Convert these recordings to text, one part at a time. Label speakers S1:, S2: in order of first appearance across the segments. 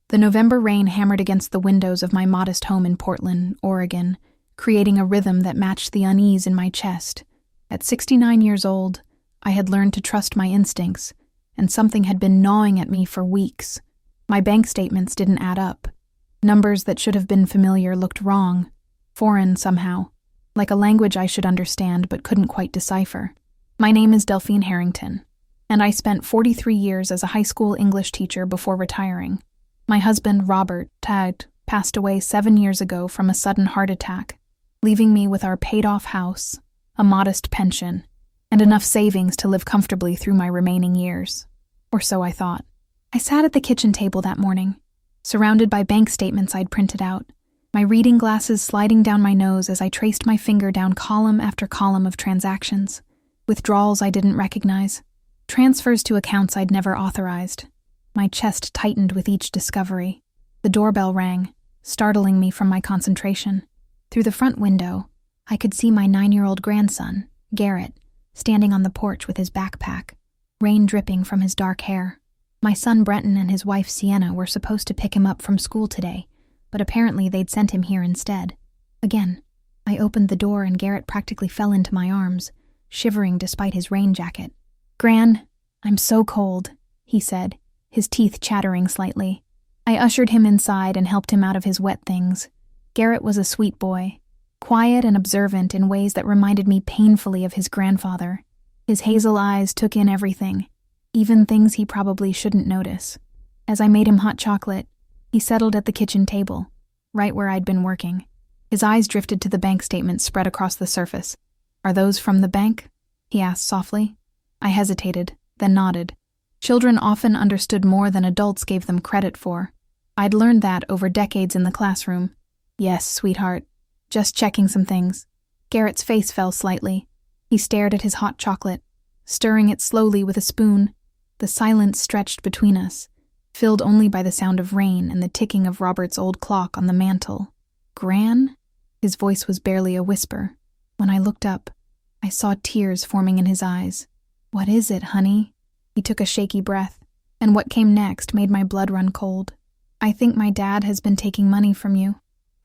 S1: The November rain hammered against the windows of my modest home in Portland, Oregon, creating a rhythm that matched the unease in my chest. At 69 years old, I had learned to trust my instincts, and something had been gnawing at me for weeks. My bank statements didn't add up. Numbers that should have been familiar looked wrong, foreign somehow, like a language I should understand but couldn't quite decipher. My name is Delphine Harrington, and I spent 43 years as a high school English teacher before retiring. My husband, Robert, passed away 7 years ago from a sudden heart attack, leaving me with our paid-off house, a modest pension, and enough savings to live comfortably through my remaining years. Or so I thought. I sat at the kitchen table that morning, surrounded by bank statements I'd printed out, my reading glasses sliding down my nose as I traced my finger down column after column of transactions, withdrawals I didn't recognize, transfers to accounts I'd never authorized. My chest tightened with each discovery. The doorbell rang, startling me from my concentration. Through the front window, I could see my 9-year-old grandson, Garrett, standing on the porch with his backpack, rain dripping from his dark hair. My son Brenton and his wife Sienna were supposed to pick him up from school today, but apparently they'd sent him here instead. Again, I opened the door and Garrett practically fell into my arms, shivering despite his rain jacket. "Gran, I'm so cold," he said, his teeth chattering slightly. I ushered him inside and helped him out of his wet things. Garrett was a sweet boy, quiet and observant in ways that reminded me painfully of his grandfather. His hazel eyes took in everything, even things he probably shouldn't notice. As I made him hot chocolate, he settled at the kitchen table, right where I'd been working. His eyes drifted to the bank statements spread across the surface. "Are those from the bank?" he asked softly. I hesitated, then nodded. Children often understood more than adults gave them credit for. I'd learned that over decades in the classroom. "Yes, sweetheart. Just checking some things." Garrett's face fell slightly. He stared at his hot chocolate, stirring it slowly with a spoon. The silence stretched between us, filled only by the sound of rain and the ticking of Robert's old clock on the mantel. "Gran?" His voice was barely a whisper. When I looked up, I saw tears forming in his eyes. "What is it, honey?" He took a shaky breath, and what came next made my blood run cold. "I think my dad has been taking money from you.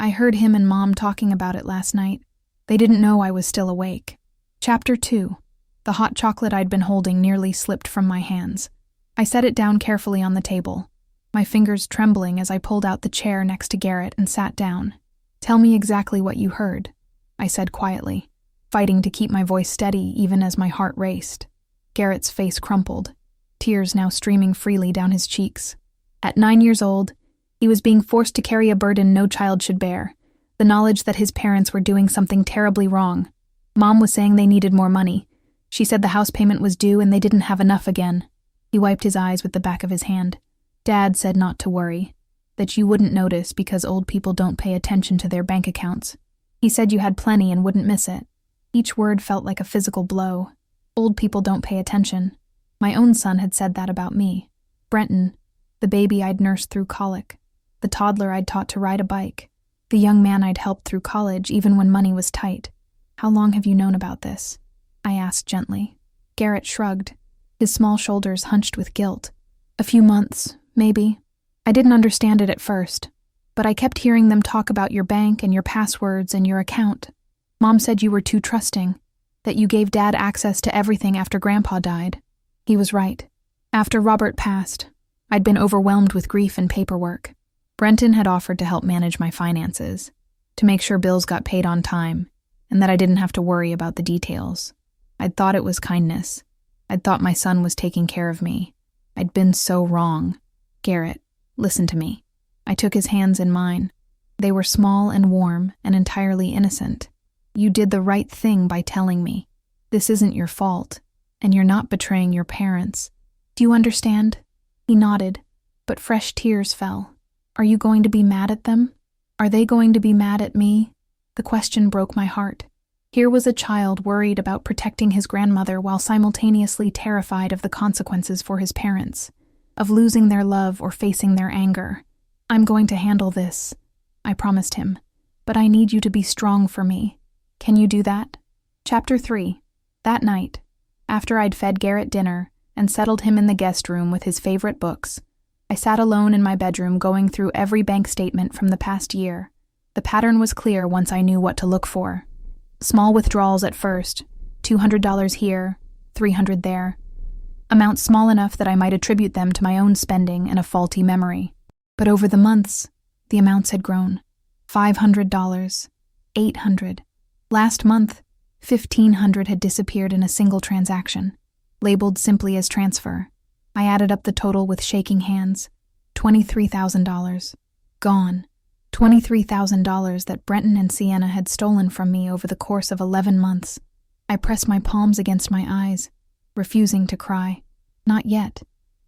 S1: I heard him and Mom talking about it last night. They didn't know I was still awake." Chapter 2. The hot chocolate I'd been holding nearly slipped from my hands. I set it down carefully on the table, my fingers trembling as I pulled out the chair next to Garrett and sat down. "Tell me exactly what you heard," I said quietly, fighting to keep my voice steady even as my heart raced. Garrett's face crumpled, tears now streaming freely down his cheeks. At 9 years old, he was being forced to carry a burden no child should bear, the knowledge that his parents were doing something terribly wrong. Mom was saying they needed more money. She said the house payment was due and they didn't have enough again. He wiped his eyes with the back of his hand. Dad said not to worry, that you wouldn't notice because old people don't pay attention to their bank accounts. He said you had plenty and wouldn't miss it. Each word felt like a physical blow. Old people don't pay attention. My own son had said that about me. Brenton, the baby I'd nursed through colic, the toddler I'd taught to ride a bike, the young man I'd helped through college even when money was tight. "How long have you known about this?" I asked gently. Garrett shrugged, his small shoulders hunched with guilt. "A few months, maybe. I didn't understand it at first, but I kept hearing them talk about your bank and your passwords and your account. Mom said you were too trusting, that you gave Dad access to everything after Grandpa died." He was right. After Robert passed, I'd been overwhelmed with grief and paperwork. Brenton had offered to help manage my finances, to make sure bills got paid on time, and that I didn't have to worry about the details. I'd thought it was kindness. I'd thought my son was taking care of me. I'd been so wrong. "Garrett, listen to me." I took his hands in mine. They were small and warm and entirely innocent. "You did the right thing by telling me. This isn't your fault, and you're not betraying your parents. Do you understand?" He nodded, but fresh tears fell. "Are you going to be mad at them? Are they going to be mad at me?" The question broke my heart. Here was a child worried about protecting his grandmother while simultaneously terrified of the consequences for his parents, of losing their love or facing their anger. "I'm going to handle this," I promised him, "but I need you to be strong for me. Can you do that?" Chapter 3. That night, after I'd fed Garrett dinner and settled him in the guest room with his favorite books, I sat alone in my bedroom going through every bank statement from the past year. The pattern was clear once I knew what to look for. Small withdrawals at first, $200 here, $300 there. Amounts small enough that I might attribute them to my own spending and a faulty memory. But over the months, the amounts had grown. $500, $800. Last month, $1,500 had disappeared in a single transaction, labeled simply as transfer. I added up the total with shaking hands. $23,000. Gone. $23,000 that Brenton and Sienna had stolen from me over the course of 11 months. I pressed my palms against my eyes, refusing to cry. Not yet.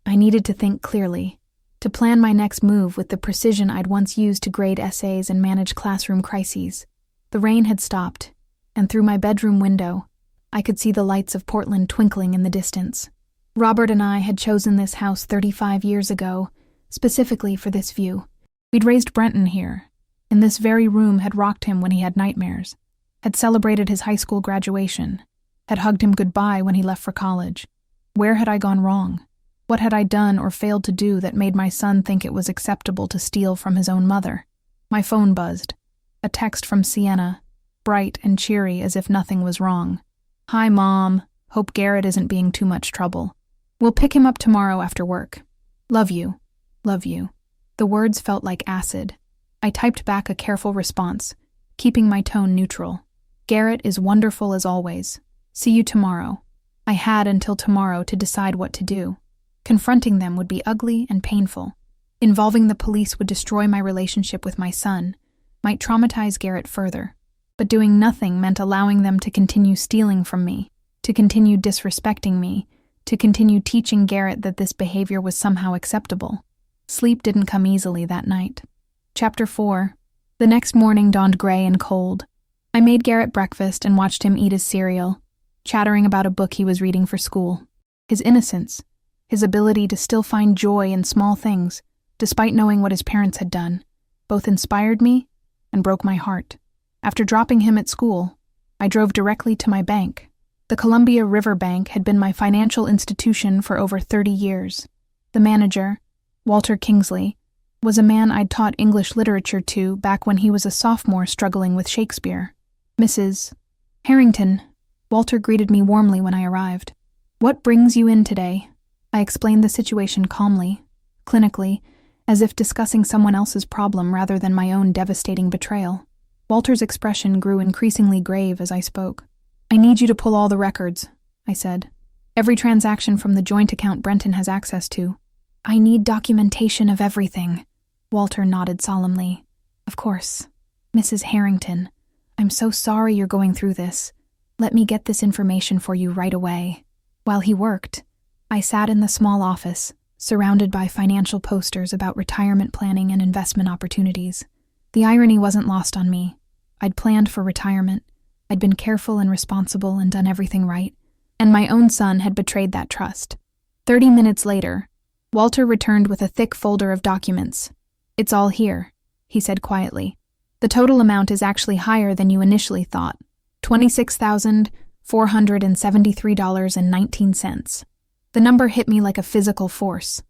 S1: I needed to think clearly, to plan my next move with the precision I'd once used to grade essays and manage classroom crises. The rain had stopped, and through my bedroom window, I could see the lights of Portland twinkling in the distance. Robert and I had chosen this house 35 years ago, specifically for this view. We'd raised Brenton here, in this very room had rocked him when he had nightmares, had celebrated his high school graduation, had hugged him goodbye when he left for college. Where had I gone wrong? What had I done or failed to do that made my son think it was acceptable to steal from his own mother? My phone buzzed. A text from Sienna, bright and cheery as if nothing was wrong. "Hi, Mom. Hope Garrett isn't being too much trouble. We'll pick him up tomorrow after work. Love you. Love you." The words felt like acid. I typed back a careful response, keeping my tone neutral. "Garrett is wonderful as always. See you tomorrow." I had until tomorrow to decide what to do. Confronting them would be ugly and painful. Involving the police would destroy my relationship with my son, might traumatize Garrett further. But doing nothing meant allowing them to continue stealing from me, to continue disrespecting me, to continue teaching Garrett that this behavior was somehow acceptable. Sleep didn't come easily that night. Chapter 4. The next morning dawned gray and cold. I made Garrett breakfast and watched him eat his cereal, chattering about a book he was reading for school. His innocence, his ability to still find joy in small things, despite knowing what his parents had done, both inspired me and broke my heart. After dropping him at school, I drove directly to my bank. The Columbia River Bank had been my financial institution for over 30 years. The manager, Walter Kingsley, was a man I'd taught English literature to back when he was a sophomore struggling with Shakespeare. "Mrs. Harrington," Walter greeted me warmly when I arrived. "What brings you in today?" I explained the situation calmly, clinically, as if discussing someone else's problem rather than my own devastating betrayal. Walter's expression grew increasingly grave as I spoke. "I need you to pull all the records," I said. "Every transaction from the joint account Brenton has access to." "I need documentation of everything," Walter nodded solemnly. "Of course. Mrs. Harrington, I'm so sorry you're going through this. Let me get this information for you right away." While he worked, I sat in the small office, surrounded by financial posters about retirement planning and investment opportunities. The irony wasn't lost on me. I'd planned for retirement. I'd been careful and responsible and done everything right. And my own son had betrayed that trust. 30 minutes later, Walter returned with a thick folder of documents. "It's all here," he said quietly. "The total amount is actually higher than you initially thought. $26,473.19. The number hit me like a physical force.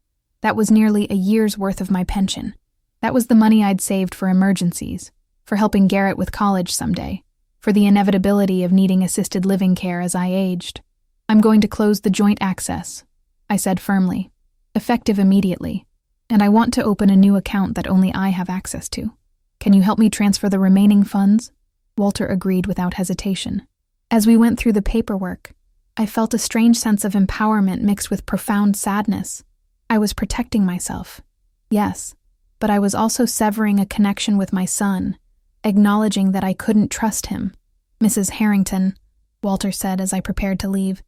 S1: That was nearly a year's worth of my pension. That was the money I'd saved for emergencies, for helping Garrett with college someday, for the inevitability of needing assisted living care as I aged. "I'm going to close the joint access," I said firmly, effective immediately, "and I want to open a new account that only I have access to. Can you help me transfer the remaining funds?" Walter agreed without hesitation. As we went through the paperwork, I felt a strange sense of empowerment mixed with profound sadness. I was protecting myself, yes, but I was also severing a connection with my son, acknowledging that I couldn't trust him. "Mrs. Harrington," Walter said as I prepared to leave,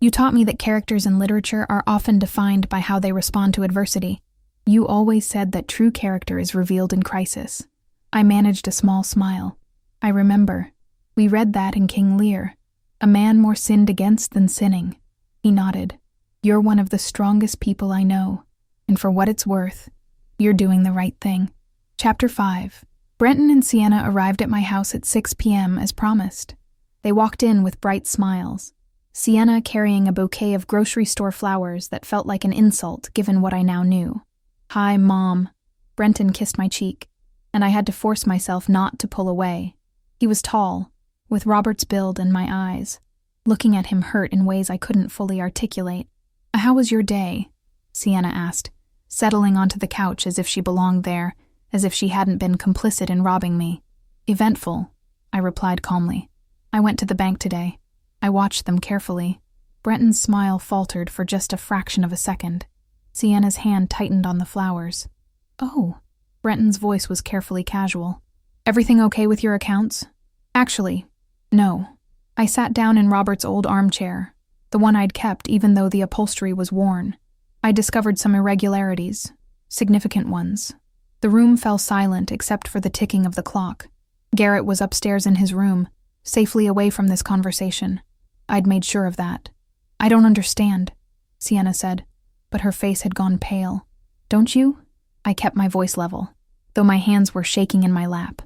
S1: "you taught me that characters in literature are often defined by how they respond to adversity. You always said that true character is revealed in crisis." I managed a small smile. "I remember. We read that in King Lear. A man more sinned against than sinning." He nodded. "You're one of the strongest people I know, and for what it's worth, you're doing the right thing." Chapter 5. Brenton and Sienna arrived at my house at 6 p.m. as promised. They walked in with bright smiles, Sienna carrying a bouquet of grocery store flowers that felt like an insult given what I now knew. "Hi, Mom." Brenton kissed my cheek, and I had to force myself not to pull away. He was tall, with Robert's build and my eyes. Looking at him hurt in ways I couldn't fully articulate. "How was your day?" Sienna asked, settling onto the couch as if she belonged there, as if she hadn't been complicit in robbing me. "Eventful," I replied calmly. "I went to the bank today. I watched them carefully." Brenton's smile faltered for just a fraction of a second. Sienna's hand tightened on the flowers. "Oh." Brenton's voice was carefully casual. "Everything okay with your accounts?" "Actually, no." I sat down in Robert's old armchair, the one I'd kept even though the upholstery was worn. I discovered some irregularities, significant ones. The room fell silent except for the ticking of the clock. Garrett was upstairs in his room, safely away from this conversation. I'd made sure of that. "I don't understand," Sienna said, but her face had gone pale. "Don't you?" I kept my voice level, though my hands were shaking in my lap.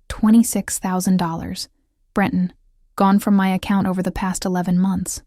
S1: $26,000. Brenton, gone from my account over the past 11 months.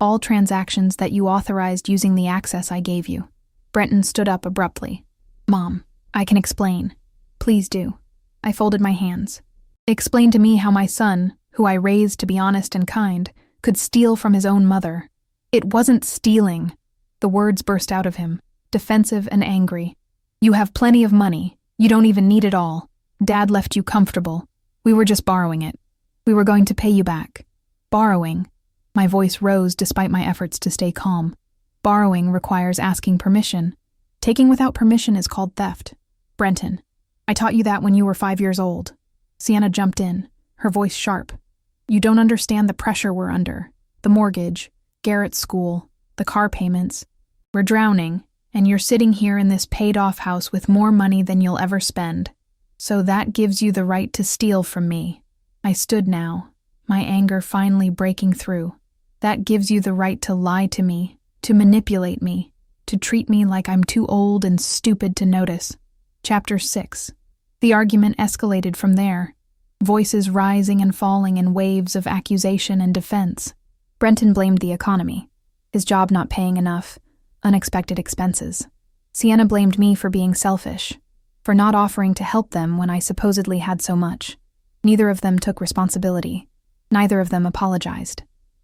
S1: All transactions that you authorized using the access I gave you. Brenton stood up abruptly. "Mom, I can explain." "Please do." I folded my hands. "Explain to me how my son, who I raised to be honest and kind, could steal from his own mother." "It wasn't stealing." The words burst out of him, defensive and angry. "You have plenty of money. You don't even need it all. Dad left you comfortable. We were just borrowing it. We were going to pay you back." "Borrowing?" My voice rose despite my efforts to stay calm. "Borrowing requires asking permission. Taking without permission is called theft. Brenton, I taught you that when you were 5 years old." Sienna jumped in, her voice sharp. "You don't understand the pressure we're under. The mortgage, Garrett's school, the car payments. We're drowning, and you're sitting here in this paid-off house with more money than you'll ever spend. So that gives you the right to steal from me." I stood now, my anger finally breaking through. "That gives you the right to lie to me, to manipulate me, to treat me like I'm too old and stupid to notice." Chapter 6. The argument escalated from there, voices rising and falling in waves of accusation and defense. Brenton blamed the economy, his job not paying enough, unexpected expenses. Sienna blamed me for being selfish, for not offering to help them when I supposedly had so much. Neither of them took responsibility. Neither of them apologized.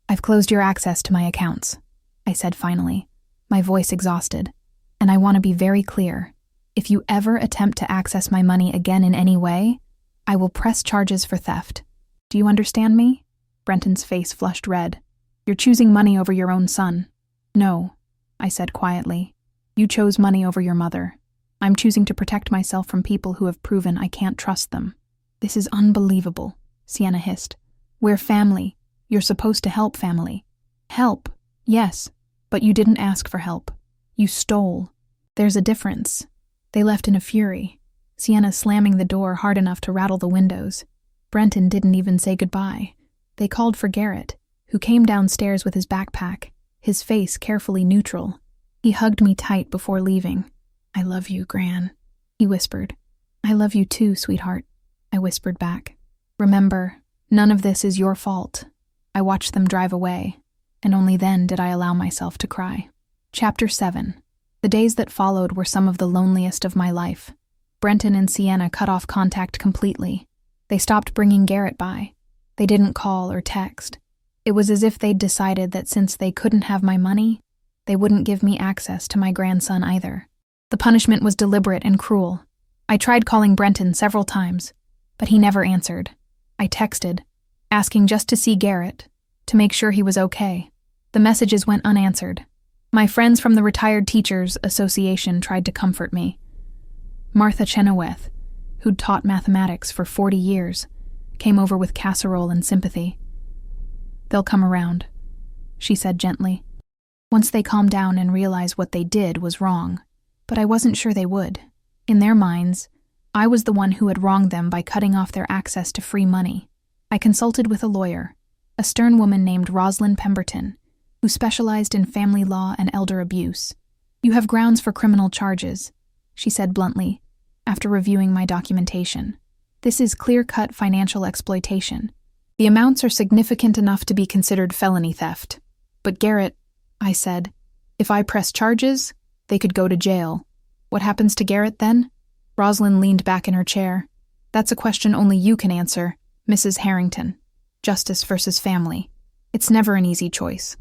S1: "I've closed your access to my accounts," I said finally, my voice exhausted. "And I want to be very clear. If you ever attempt to access my money again in any way, I will press charges for theft. Do you understand me?" Brenton's face flushed red. "You're choosing money over your own son." "No," I said quietly. "You chose money over your mother. I'm choosing to protect myself from people who have proven I can't trust them." "This is unbelievable," Sienna hissed. "We're family. You're supposed to help family." "Help, yes, but you didn't ask for help. You stole. There's a difference." They left in a fury, Sienna slamming the door hard enough to rattle the windows. Brenton didn't even say goodbye. They called for Garrett, who came downstairs with his backpack, his face carefully neutral. He hugged me tight before leaving. "I love you, Gran," he whispered. "I love you too, sweetheart," I whispered back. "Remember, none of this is your fault." I watched them drive away, and only then did I allow myself to cry. Chapter 7. The days that followed were some of the loneliest of my life. Brenton and Sienna cut off contact completely. They stopped bringing Garrett by. They didn't call or text. It was as if they'd decided that since they couldn't have my money, they wouldn't give me access to my grandson either. The punishment was deliberate and cruel. I tried calling Brenton several times, but he never answered. I texted, asking just to see Garrett, to make sure he was okay. The messages went unanswered. My friends from the Retired Teachers Association tried to comfort me. Martha Chenoweth, who'd taught mathematics for 40 years, came over with casserole and sympathy. "They'll come around," she said gently. "Once they calm down and realize what they did was wrong." But I wasn't sure they would. In their minds, I was the one who had wronged them by cutting off their access to free money. I consulted with a lawyer, a stern woman named Rosalind Pemberton, who specialized in family law and elder abuse. "You have grounds for criminal charges," she said bluntly, after reviewing my documentation. "This is clear-cut financial exploitation. The amounts are significant enough to be considered felony theft. But Garrett," I said, "if I press charges, they could go to jail. What happens to Garrett then? Rosalind leaned back in her chair. That's a question only you can answer, Mrs. Harrington. Justice versus family. It's never an easy choice.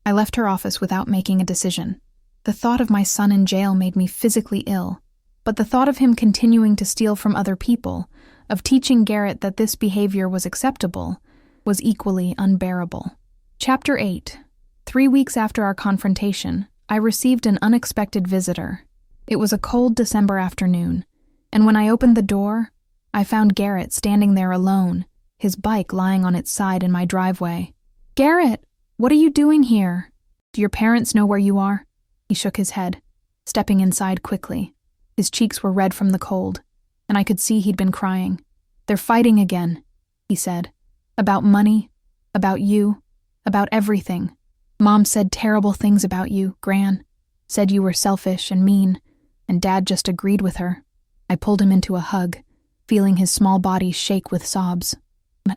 S1: I left her office without making a decision. The thought of my son in jail made me physically ill, but the thought of him continuing to steal from other people, of teaching Garrett that this behavior was acceptable, was equally unbearable. Chapter 8. 3 weeks after our confrontation, I received an unexpected visitor. It was a cold December afternoon, and when I opened the door, I found Garrett standing there alone, his bike lying on its side in my driveway. "Garrett, what are you doing here? Do your parents know where you are?" He shook his head, stepping inside quickly. His cheeks were red from the cold, and I could see he'd been crying. "They're fighting again," he said. "About money, about you, about everything. Mom said terrible things about you, Gran. Said you were selfish and mean, and Dad just agreed with her." I pulled him into a hug, feeling his small body shake with sobs.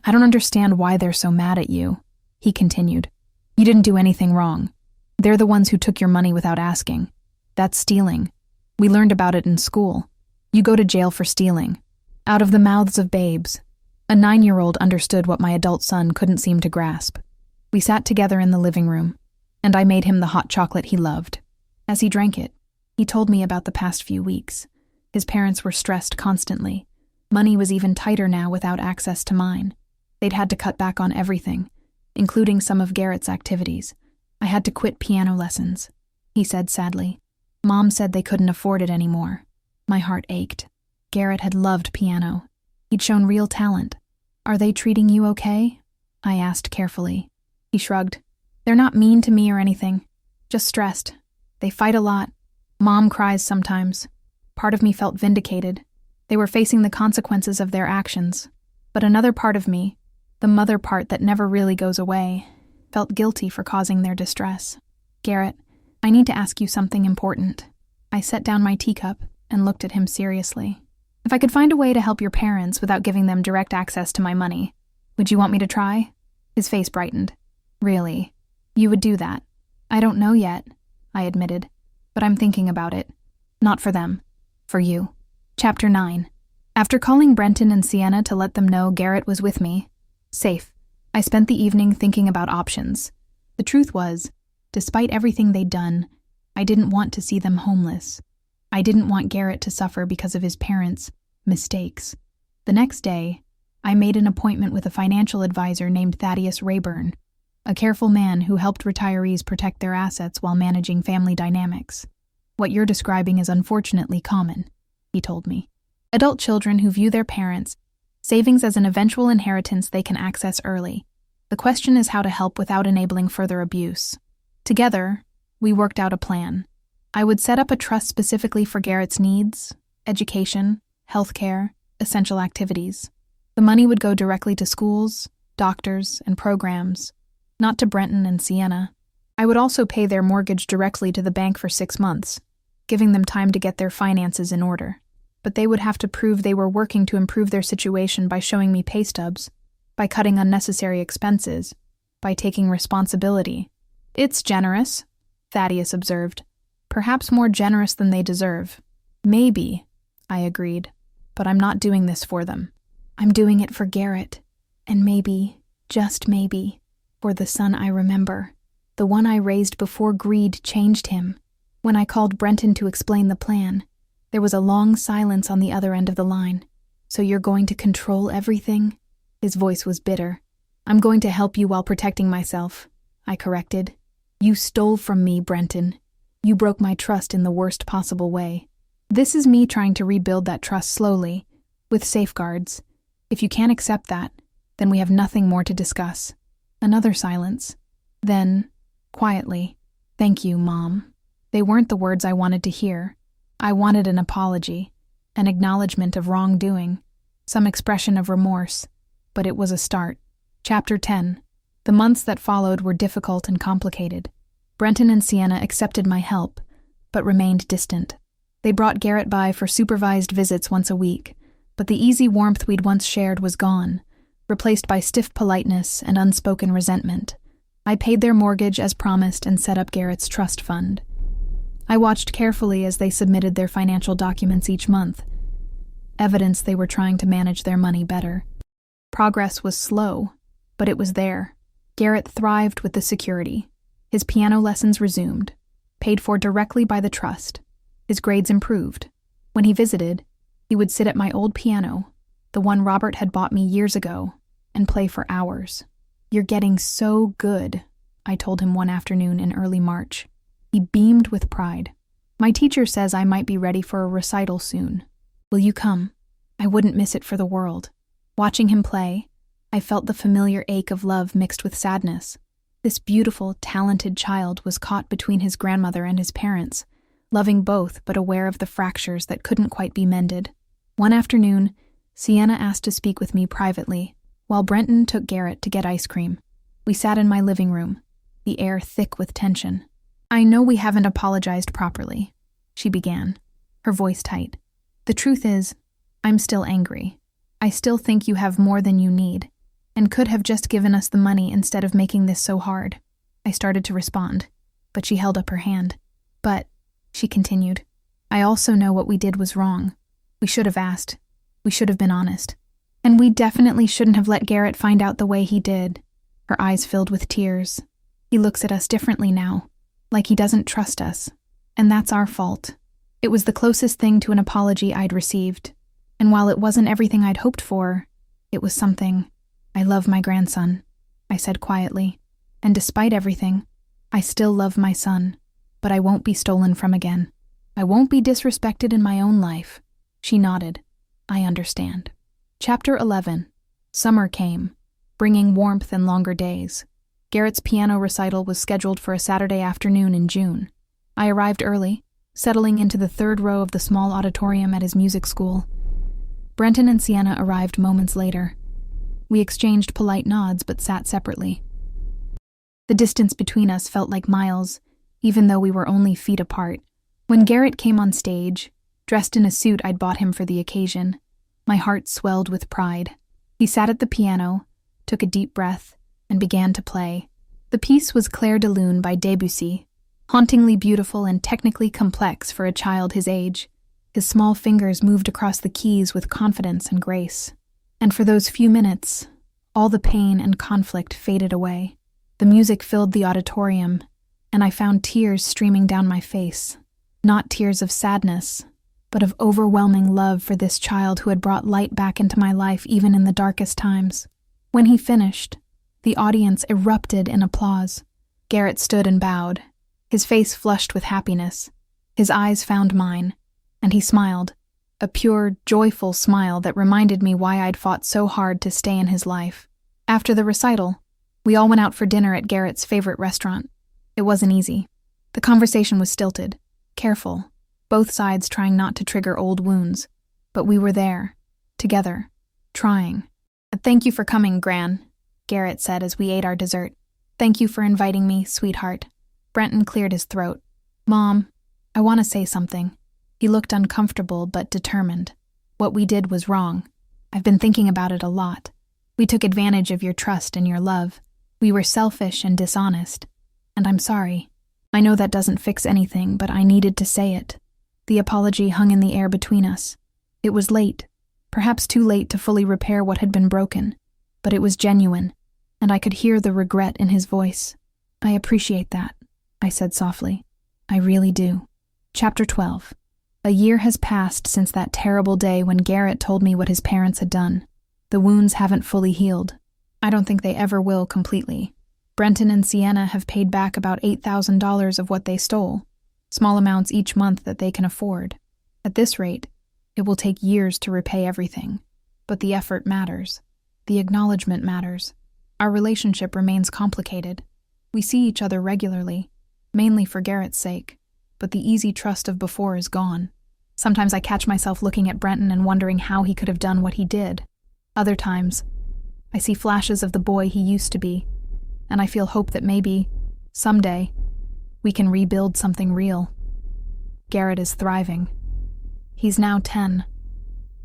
S1: "I don't understand why they're so mad at you," he continued. "You didn't do anything wrong. They're the ones who took your money without asking. That's stealing. We learned about it in school. You go to jail for stealing. Out of the mouths of babes." A 9-year-old understood what my adult son couldn't seem to grasp. We sat together in the living room, and I made him the hot chocolate he loved. As he drank it, he told me about the past few weeks. His parents were stressed constantly. Money was even tighter now without access to mine. They'd had to cut back on everything, including some of Garrett's activities. I had to quit piano lessons, he said sadly. Mom said they couldn't afford it anymore. My heart ached. Garrett had loved piano. He'd shown real talent. "Are they treating you okay?" I asked carefully. He shrugged. "They're not mean to me or anything. Just stressed. They fight a lot. Mom cries sometimes." Part of me felt vindicated. They were facing the consequences of their actions. But another part of me, the mother part that never really goes away, felt guilty for causing their distress. "Garrett, I need to ask you something important." I set down my teacup and looked at him seriously. "If I could find a way to help your parents without giving them direct access to my money, would you want me to try?" His face brightened. "Really? You would do that?" "I don't know yet," I admitted, "but I'm thinking about it. Not for them. For you." Chapter 9. After calling Brenton and Sienna to let them know Garrett was with me, safe, I spent the evening thinking about options. The truth was, despite everything they'd done, I didn't want to see them homeless. I didn't want Garrett to suffer because of his parents' mistakes. The next day, I made an appointment with a financial advisor named Thaddeus Rayburn, a careful man who helped retirees protect their assets while managing family dynamics. "What you're describing is unfortunately common," he told me. "Adult children who view their parents' savings as an eventual inheritance they can access early. The question is how to help without enabling further abuse." Together, we worked out a plan. I would set up a trust specifically for Garrett's needs, education, healthcare, essential activities. The money would go directly to schools, doctors, and programs, not to Brenton and Sienna. I would also pay their mortgage directly to the bank for 6 months, giving them time to get their finances in order. But they would have to prove they were working to improve their situation by showing me pay stubs, by cutting unnecessary expenses, by taking responsibility. "It's generous," Thaddeus observed. "Perhaps more generous than they deserve." "Maybe," I agreed, "but I'm not doing this for them. I'm doing it for Garrett, and maybe, just maybe, for the son I remember, the one I raised before greed changed him." When I called Brenton to explain the plan, there was a long silence on the other end of the line. "So you're going to control everything?" His voice was bitter. "I'm going to help you while protecting myself," I corrected. "You stole from me, Brenton. You broke my trust in the worst possible way. This is me trying to rebuild that trust slowly, with safeguards. If you can't accept that, then we have nothing more to discuss." Another silence. Then, quietly, "Thank you, Mom." They weren't the words I wanted to hear. I wanted an apology, an acknowledgement of wrongdoing, some expression of remorse, but it was a start. Chapter 10. The months that followed were difficult and complicated. Brenton and Sienna accepted my help, but remained distant. They brought Garrett by for supervised visits once a week, but the easy warmth we'd once shared was gone, replaced by stiff politeness and unspoken resentment. I paid their mortgage as promised and set up Garrett's trust fund. I watched carefully as they submitted their financial documents each month, evidence they were trying to manage their money better. Progress was slow, but it was there. Garrett thrived with the security. His piano lessons resumed, paid for directly by the trust. His grades improved. When he visited, he would sit at my old piano, the one Robert had bought me years ago, and play for hours. "You're getting so good," I told him one afternoon in early March. He beamed with pride. "My teacher says I might be ready for a recital soon. Will you come?" I wouldn't miss it for the world. Watching him play, I felt the familiar ache of love mixed with sadness. This beautiful, talented child was caught between his grandmother and his parents, loving both but aware of the fractures that couldn't quite be mended. One afternoon, Sienna asked to speak with me privately, while Brenton took Garrett to get ice cream. We sat in my living room, the air thick with tension. "I know we haven't apologized properly," she began, her voice tight. "The truth is, I'm still angry. I still think you have more than you need, and could have just given us the money instead of making this so hard." I started to respond, but she held up her hand. "But," she continued, "I also know what we did was wrong. We should have asked. We should have been honest. And we definitely shouldn't have let Garrett find out the way he did." Her eyes filled with tears. "He looks at us differently now, like he doesn't trust us. And that's our fault." It was the closest thing to an apology I'd received. And while it wasn't everything I'd hoped for, it was something. "I love my grandson," I said quietly. "And despite everything, I still love my son. But I won't be stolen from again. I won't be disrespected in my own life." She nodded. "I understand." Chapter 11. Summer came, bringing warmth and longer days. Garrett's piano recital was scheduled for a Saturday afternoon in June. I arrived early, settling into the third row of the small auditorium at his music school. Brenton and Sienna arrived moments later. We exchanged polite nods but sat separately. The distance between us felt like miles, even though we were only feet apart. When Garrett came on stage, dressed in a suit I'd bought him for the occasion, my heart swelled with pride. He sat at the piano, took a deep breath, and began to play. The piece was Clair de Lune by Debussy, hauntingly beautiful and technically complex for a child his age. His small fingers moved across the keys with confidence and grace. And for those few minutes, all the pain and conflict faded away. The music filled the auditorium, and I found tears streaming down my face. Not tears of sadness, but of overwhelming love for this child who had brought light back into my life even in the darkest times. When he finished, the audience erupted in applause. Garrett stood and bowed, his face flushed with happiness. His eyes found mine, and he smiled, a pure, joyful smile that reminded me why I'd fought so hard to stay in his life. After the recital, we all went out for dinner at Garrett's favorite restaurant. It wasn't easy. The conversation was stilted, careful, both sides trying not to trigger old wounds. But we were there, together, trying. "Thank you for coming, Gran," Garrett said as we ate our dessert. "Thank you for inviting me, sweetheart." Brenton cleared his throat. "Mom, I want to say something." He looked uncomfortable but determined. "What we did was wrong. I've been thinking about it a lot. We took advantage of your trust and your love. We were selfish and dishonest. And I'm sorry. I know that doesn't fix anything, but I needed to say it." The apology hung in the air between us. It was late, perhaps too late to fully repair what had been broken, but it was genuine, and I could hear the regret in his voice. "I appreciate that," I said softly. "I really do." Chapter 12. A year has passed since that terrible day when Garrett told me what his parents had done. The wounds haven't fully healed. I don't think they ever will completely. Brenton and Sienna have paid back about $8,000 of what they stole, small amounts each month that they can afford. At this rate, it will take years to repay everything. But the effort matters. The acknowledgement matters. Our relationship remains complicated. We see each other regularly, mainly for Garrett's sake, but the easy trust of before is gone. Sometimes I catch myself looking at Brenton and wondering how he could have done what he did. Other times, I see flashes of the boy he used to be, and I feel hope that maybe, someday, we can rebuild something real. Garrett is thriving. He's now 10,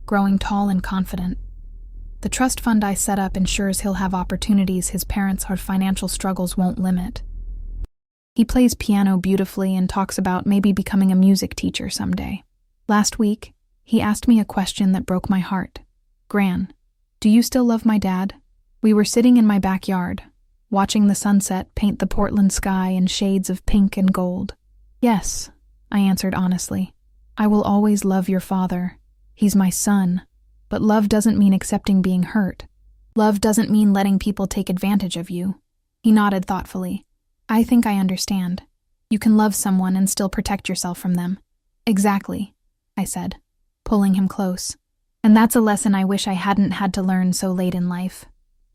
S1: growing tall and confident. The trust fund I set up ensures he'll have opportunities his parents' hard financial struggles won't limit. He plays piano beautifully and talks about maybe becoming a music teacher someday. Last week, he asked me a question that broke my heart. "Gran, do you still love my dad?" We were sitting in my backyard, watching the sunset paint the Portland sky in shades of pink and gold. "Yes," I answered honestly. "I will always love your father. He's my son. But love doesn't mean accepting being hurt. Love doesn't mean letting people take advantage of you." He nodded thoughtfully. "I think I understand. You can love someone and still protect yourself from them." "Exactly," I said, pulling him close. "And that's a lesson I wish I hadn't had to learn so late in life."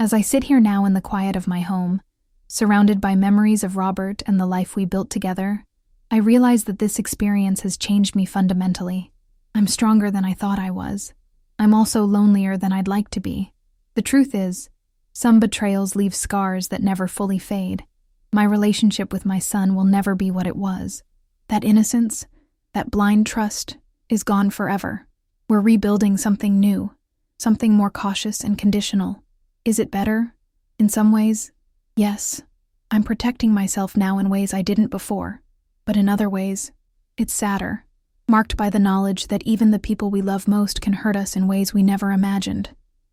S1: As I sit here now in the quiet of my home, surrounded by memories of Robert and the life we built together, I realize that this experience has changed me fundamentally. I'm stronger than I thought I was. I'm also lonelier than I'd like to be. The truth is, some betrayals leave scars that never fully fade. My relationship with my son will never be what it was. That innocence, that blind trust, is gone forever. We're rebuilding something new, something more cautious and conditional. Is it better? In some ways, yes. I'm protecting myself now in ways I didn't before. But in other ways, it's sadder, marked by the knowledge that even the people we love most can hurt us in ways we never imagined.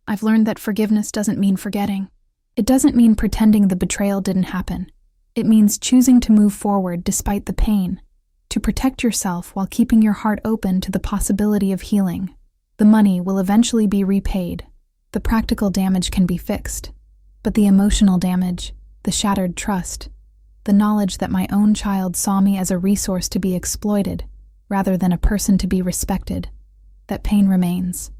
S1: I've learned that forgiveness doesn't mean forgetting. It doesn't mean pretending the betrayal didn't happen. It means choosing to move forward despite the pain, to protect yourself while keeping your heart open to the possibility of healing. The money will eventually be repaid. The practical damage can be fixed. But the emotional damage, the shattered trust, the knowledge that my own child saw me as a resource to be exploited, rather than a person to be respected, that pain remains.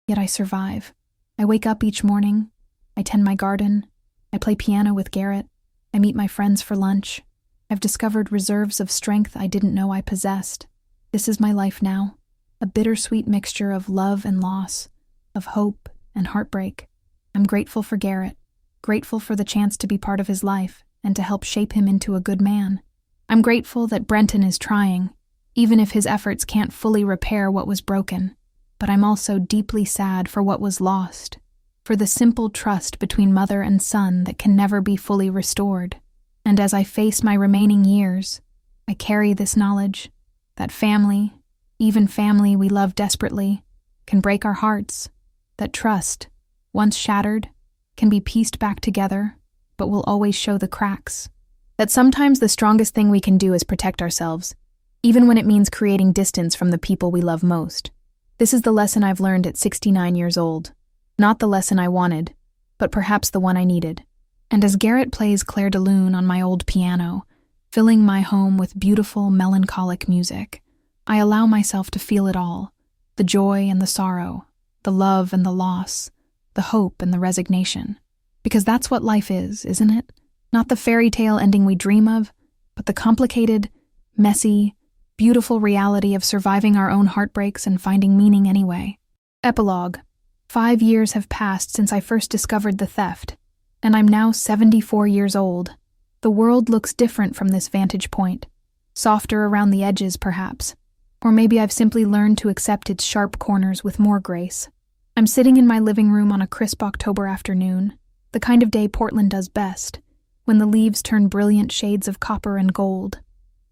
S1: Yet I survive. I wake up each morning, I tend my garden, I play piano with Garrett, I meet my friends for lunch. I've discovered reserves of strength I didn't know I possessed. This is my life now, a bittersweet mixture of love and loss, of hope and heartbreak. I'm grateful for Garrett, grateful for the chance to be part of his life and to help shape him into a good man. I'm grateful that Brenton is trying, even if his efforts can't fully repair what was broken. But I'm also deeply sad for what was lost, for the simple trust between mother and son that can never be fully restored. And as I face my remaining years, I carry this knowledge that family, even family we love desperately, can break our hearts, that trust, once shattered, can be pieced back together, but will always show the cracks. That sometimes the strongest thing we can do is protect ourselves, even when it means creating distance from the people we love most. This is the lesson I've learned at 69 years old. Not the lesson I wanted, but perhaps the one I needed. And as Garrett plays Clair de Lune on my old piano, filling my home with beautiful, melancholic music, I allow myself to feel it all, the joy and the sorrow, the love and the loss, the hope and the resignation. Because that's what life is, isn't it? Not the fairy tale ending we dream of, but the complicated, messy, beautiful reality of surviving our own heartbreaks and finding meaning anyway. Epilogue. 5 years have passed since I first discovered the theft, and I'm now 74 years old. The world looks different from this vantage point. Softer around the edges, perhaps. Or maybe I've simply learned to accept its sharp corners with more grace. I'm sitting in my living room on a crisp October afternoon, the kind of day Portland does best, when the leaves turn brilliant shades of copper and gold.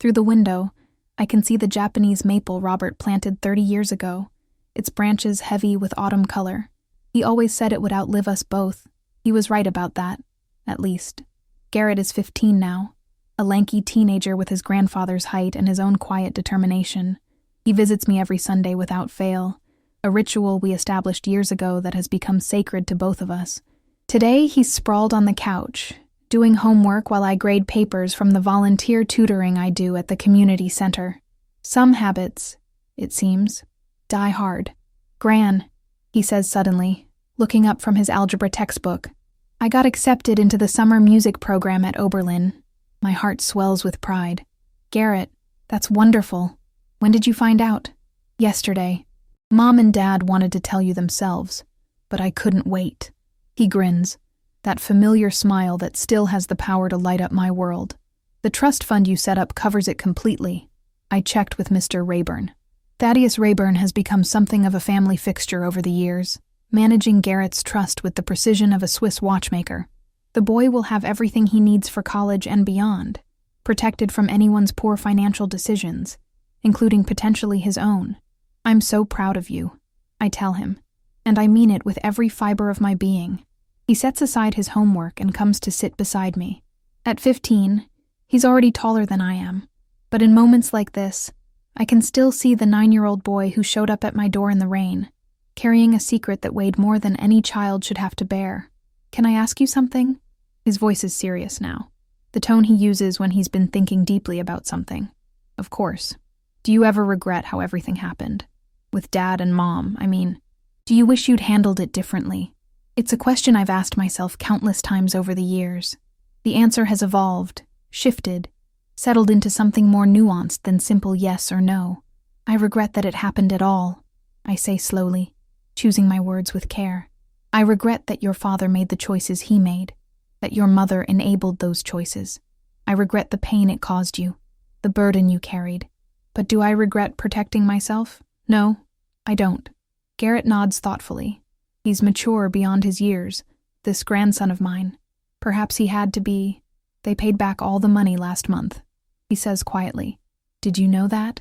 S1: Through the window, I can see the Japanese maple Robert planted 30 years ago, its branches heavy with autumn color. He always said it would outlive us both. He was right about that, at least. Garrett is 15 now, a lanky teenager with his grandfather's height and his own quiet determination. He visits me every Sunday without fail, a ritual we established years ago that has become sacred to both of us. Today, he's sprawled on the couch, doing homework while I grade papers from the volunteer tutoring I do at the community center. Some habits, it seems, die hard. "Gran," he says suddenly, looking up from his algebra textbook. "I got accepted into the summer music program at Oberlin." My heart swells with pride. "Garrett, that's wonderful. When did you find out?" "Yesterday. Mom and Dad wanted to tell you themselves, but I couldn't wait." He grins, that familiar smile that still has the power to light up my world. "The trust fund you set up covers it completely." I checked with Mr. Rayburn. Thaddeus Rayburn has become something of a family fixture over the years, managing Garrett's trust with the precision of a Swiss watchmaker. The boy will have everything he needs for college and beyond. protected from anyone's poor financial decisions, including potentially his own. I'm so proud of you, I tell him, and I mean it with every fiber of my being. He sets aside his homework and comes to sit beside me. At 15, he's already taller than I am, but in moments like this, I can still see the 9-year-old boy who showed up at my door in the rain, carrying a secret that weighed more than any child should have to bear. Can I ask you something? His voice is serious now, the tone he uses when he's been thinking deeply about something. Of course. Do you ever regret how everything happened? With Dad and Mom, I mean. Do you wish you'd handled it differently? It's a question I've asked myself countless times over the years. The answer has evolved, shifted, settled into something more nuanced than simple yes or no. I regret that it happened at all, I say slowly, choosing my words with care. I regret that your father made the choices he made, that your mother enabled those choices. I regret the pain it caused you, the burden you carried. But do I regret protecting myself? No, I don't. Garrett nods thoughtfully. He's mature beyond his years, this grandson of mine. Perhaps he had to be. They paid back all the money last month, he says quietly. Did you know that?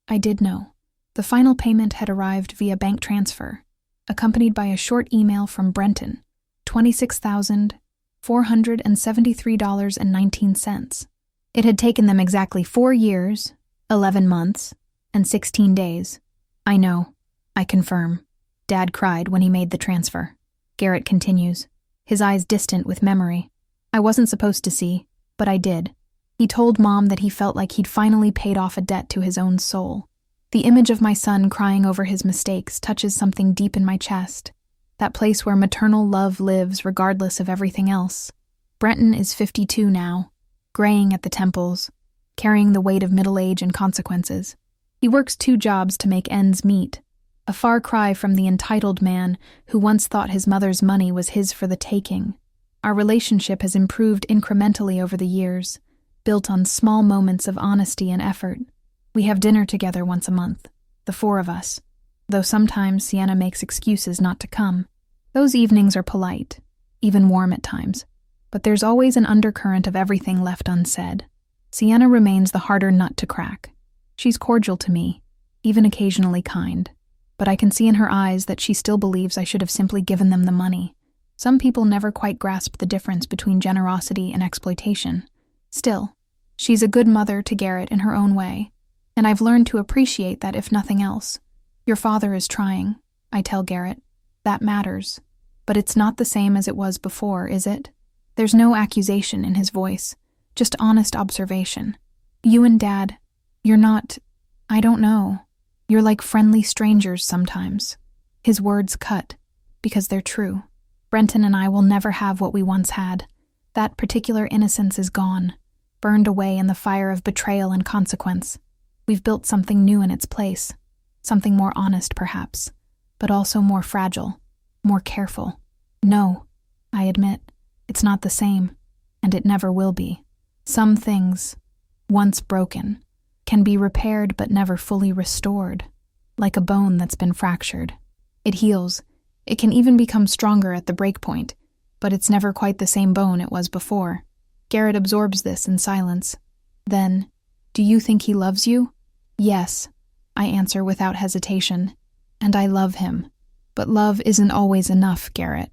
S1: I did know. The final payment had arrived via bank transfer, accompanied by a short email from Brenton, $26,473.19. It had taken them exactly 4 years, 11 months, and 16 days. I know. I confirm. Dad cried when he made the transfer. Garrett continues, his eyes distant with memory. I wasn't supposed to see, but I did. He told Mom that he felt like he'd finally paid off a debt to his own soul. The image of my son crying over his mistakes touches something deep in my chest, that place where maternal love lives regardless of everything else. Brenton is 52 now, graying at the temples, carrying the weight of middle age and consequences. He works 2 jobs to make ends meet, a far cry from the entitled man who once thought his mother's money was his for the taking. Our relationship has improved incrementally over the years, built on small moments of honesty and effort. We have dinner together once a month, the 4 of us, though sometimes Sienna makes excuses not to come. Those evenings are polite, even warm at times, but there's always an undercurrent of everything left unsaid. Sienna remains the harder nut to crack. She's cordial to me, even occasionally kind, but I can see in her eyes that she still believes I should have simply given them the money. Some people never quite grasp the difference between generosity and exploitation. Still, she's a good mother to Garrett in her own way, and I've learned to appreciate that if nothing else. Your father is trying, I tell Garrett. That matters. But it's not the same as it was before, is it? There's no accusation in his voice, just honest observation. You and Dad, you're not, I don't know. You're like friendly strangers sometimes. His words cut, because they're true. Brenton and I will never have what we once had. That particular innocence is gone, burned away in the fire of betrayal and consequence. We've built something new in its place, something more honest perhaps, but also more fragile, more careful. No, I admit, it's not the same, and it never will be. Some things, once broken, can be repaired but never fully restored, like a bone that's been fractured. It heals. It can even become stronger at the breakpoint, but it's never quite the same bone it was before. Garrett absorbs this in silence. Then, do you think he loves you? Yes, I answer without hesitation, and I love him. But love isn't always enough, Garrett.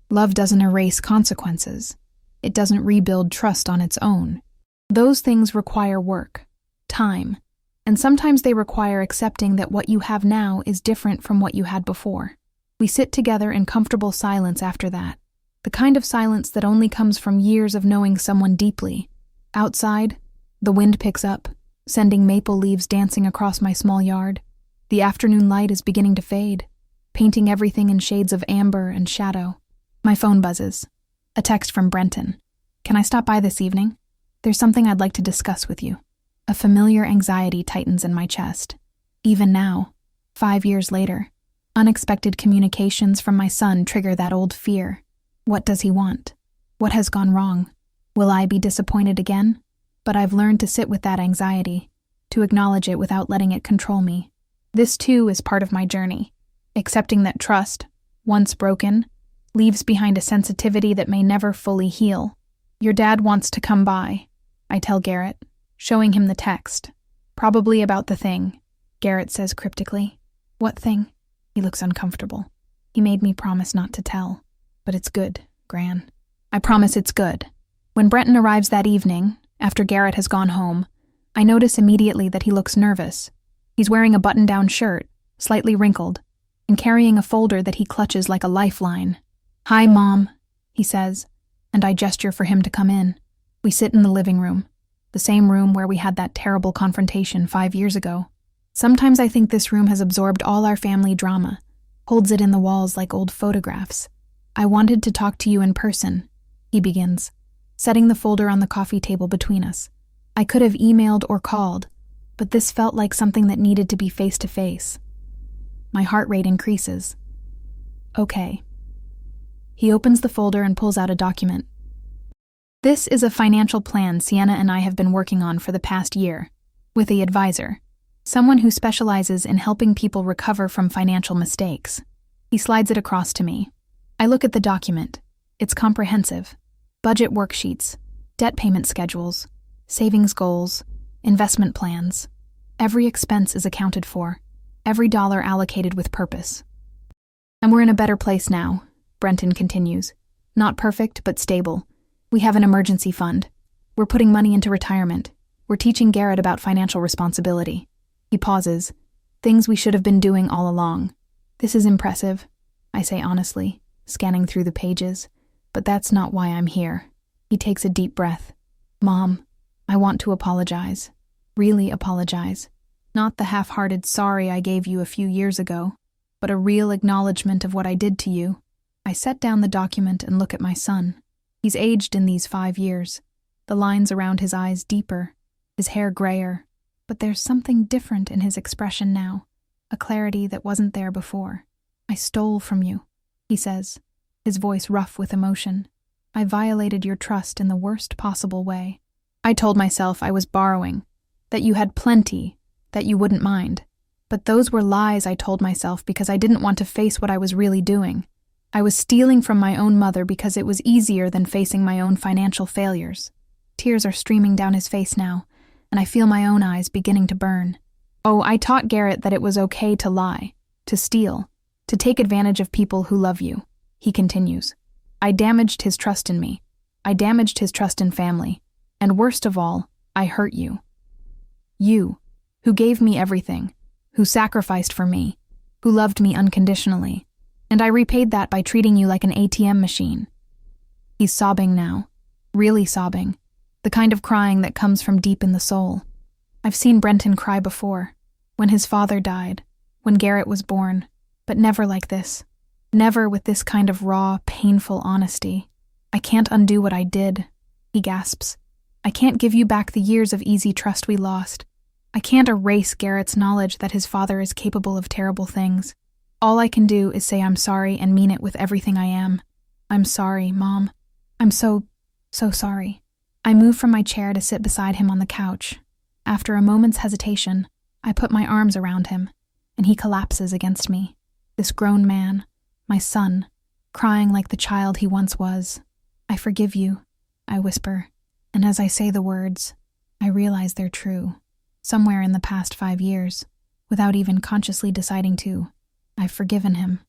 S1: Love doesn't erase consequences. It doesn't rebuild trust on its own. Those things require work, time, and sometimes they require accepting that what you have now is different from what you had before. We sit together in comfortable silence after that, the kind of silence that only comes from years of knowing someone deeply. Outside, the wind picks up, sending maple leaves dancing across my small yard. The afternoon light is beginning to fade, painting everything in shades of amber and shadow. My phone buzzes. A text from Brenton. Can I stop by this evening? There's something I'd like to discuss with you. A familiar anxiety tightens in my chest. Even now, 5 years later, unexpected communications from my son trigger that old fear. What does he want? What has gone wrong? Will I be disappointed again? But I've learned to sit with that anxiety, to acknowledge it without letting it control me. This too is part of my journey, accepting that trust, once broken, leaves behind a sensitivity that may never fully heal. Your dad wants to come by, I tell Garrett. showing him the text. Probably about the thing, Garrett says cryptically. What thing? He looks uncomfortable. He made me promise not to tell. But it's good, Gran. I promise it's good. When Brenton arrives that evening, after Garrett has gone home, I notice immediately that he looks nervous. He's wearing a button-down shirt, slightly wrinkled, and carrying a folder that he clutches like a lifeline. "Hi, Mom," he says, and I gesture for him to come in. We sit in the living room, the same room where we had that terrible confrontation 5 years ago. Sometimes I think this room has absorbed all our family drama, holds it in the walls like old photographs. "I wanted to talk to you in person," he begins, setting the folder on the coffee table between us. I could have emailed or called, but this felt like something that needed to be face-to-face. My heart rate increases. "Okay." He opens the folder and pulls out a document. "This is a financial plan Sienna and I have been working on for the past year, with the advisor, someone who specializes in helping people recover from financial mistakes." He slides it across to me. I look at the document. It's comprehensive. Budget worksheets, debt payment schedules, savings goals, investment plans. Every expense is accounted for, every dollar allocated with purpose. "And we're in a better place now," Brenton continues. "Not perfect, but stable. We have an emergency fund. We're putting money into retirement. We're teaching Garrett about financial responsibility." He pauses. "Things we should have been doing all along." "This is impressive," I say honestly, scanning through the pages. "But that's not why I'm here." He takes a deep breath. "Mom, I want to apologize. Really apologize. Not the half-hearted sorry I gave you a few years ago, but a real acknowledgement of what I did to you." I set down the document and look at my son. He's aged in these 5 years. The lines around his eyes deeper, his hair grayer, but there's something different in his expression now, a clarity that wasn't there before. "I stole from you," he says, his voice rough with emotion. "I violated your trust in the worst possible way. I told myself I was borrowing, that you had plenty, that you wouldn't mind. But those were lies I told myself because I didn't want to face what I was really doing. I was stealing from my own mother because it was easier than facing my own financial failures." Tears are streaming down his face now, and I feel my own eyes beginning to burn. "Oh, I taught Garrett that it was okay to lie, to steal, to take advantage of people who love you," he continues. "I damaged his trust in me. I damaged his trust in family. And worst of all, I hurt you. You, who gave me everything, who sacrificed for me, who loved me unconditionally. And I repaid that by treating you like an ATM machine." He's sobbing now, really sobbing, the kind of crying that comes from deep in the soul. I've seen Brenton cry before, when his father died, when Garrett was born, but never like this. Never with this kind of raw, painful honesty. "I can't undo what I did," he gasps. "I can't give you back the years of easy trust we lost. I can't erase Garrett's knowledge that his father is capable of terrible things. All I can do is say I'm sorry and mean it with everything I am. I'm sorry, Mom. I'm so sorry." I move from my chair to sit beside him on the couch. After a moment's hesitation, I put my arms around him, and he collapses against me. This grown man, my son, crying like the child he once was. "I forgive you," I whisper, and as I say the words, I realize they're true. Somewhere in the past 5 years, without even consciously deciding to, I've forgiven him.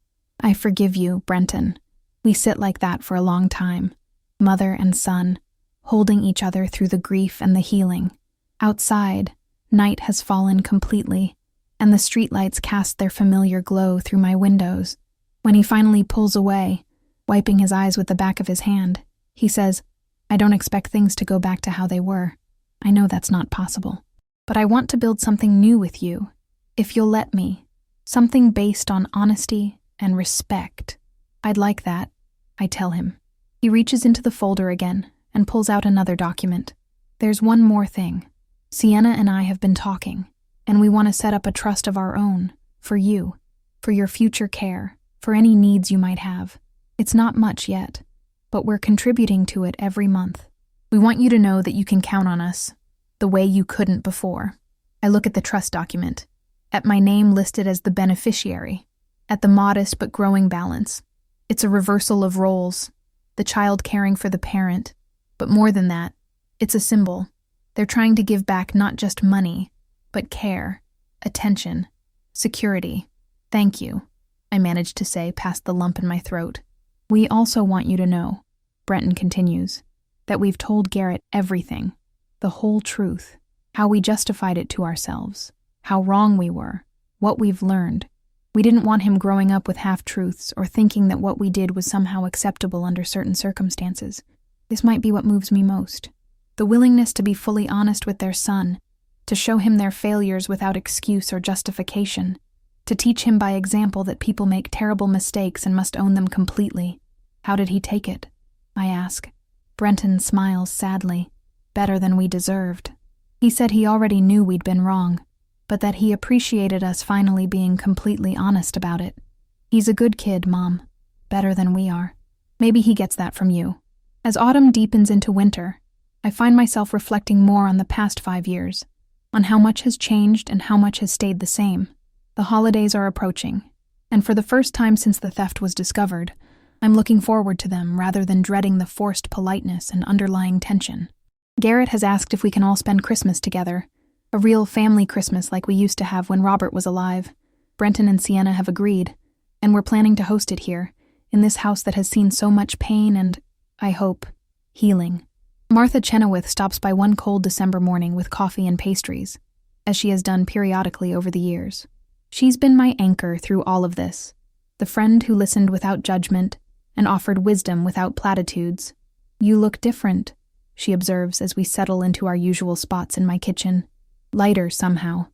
S1: "I forgive you, Brenton." We sit like that for a long time, mother and son, holding each other through the grief and the healing. Outside, night has fallen completely, and the streetlights cast their familiar glow through my windows. When he finally pulls away, wiping his eyes with the back of his hand, he says, "I don't expect things to go back to how they were. I know that's not possible. But I want to build something new with you, if you'll let me. Something based on honesty and respect." "I'd like that," I tell him. He reaches into the folder again and pulls out another document. "There's one more thing. Sienna and I have been talking, and we want to set up a trust of our own, for you, for your future care, for any needs you might have. It's not much yet, but we're contributing to it every month. We want you to know that you can count on us, the way you couldn't before." I look at the trust document, at my name listed as the beneficiary, at the modest but growing balance. It's a reversal of roles, the child caring for the parent, but more than that, it's a symbol, They're trying to give back not just money, but care, attention, security. Thank you, I managed to say past the lump in my throat. We also want you to know, Brenton continues, that we've told Garrett everything, the whole truth, how we justified it to ourselves, how wrong we were, what we've learned. We didn't want him growing up with half-truths or thinking that what we did was somehow acceptable under certain circumstances. This might be what moves me most. The willingness to be fully honest with their son, to show him their failures without excuse or justification, to teach him by example that people make terrible mistakes and must own them completely. How did he take it? I ask. Brenton smiles sadly. Better than we deserved. He said he already knew we'd been wrong, but that he appreciated us finally being completely honest about it. He's a good kid, Mom. Better than we are. Maybe he gets that from you. As autumn deepens into winter, I find myself reflecting more on the past 5 years, on how much has changed and how much has stayed the same. The holidays are approaching, and for the first time since the theft was discovered, I'm looking forward to them rather than dreading the forced politeness and underlying tension. Garrett has asked if we can all spend Christmas together, a real family Christmas like we used to have when Robert was alive. Brenton and Sienna have agreed, and we're planning to host it here, in this house that has seen so much pain and, I hope, healing. Martha Chenoweth stops by one cold December morning with coffee and pastries, as she has done periodically over the years. She's been my anchor through all of this, the friend who listened without judgment and offered wisdom without platitudes. You look different, she observes as we settle into our usual spots in my kitchen. Lighter somehow.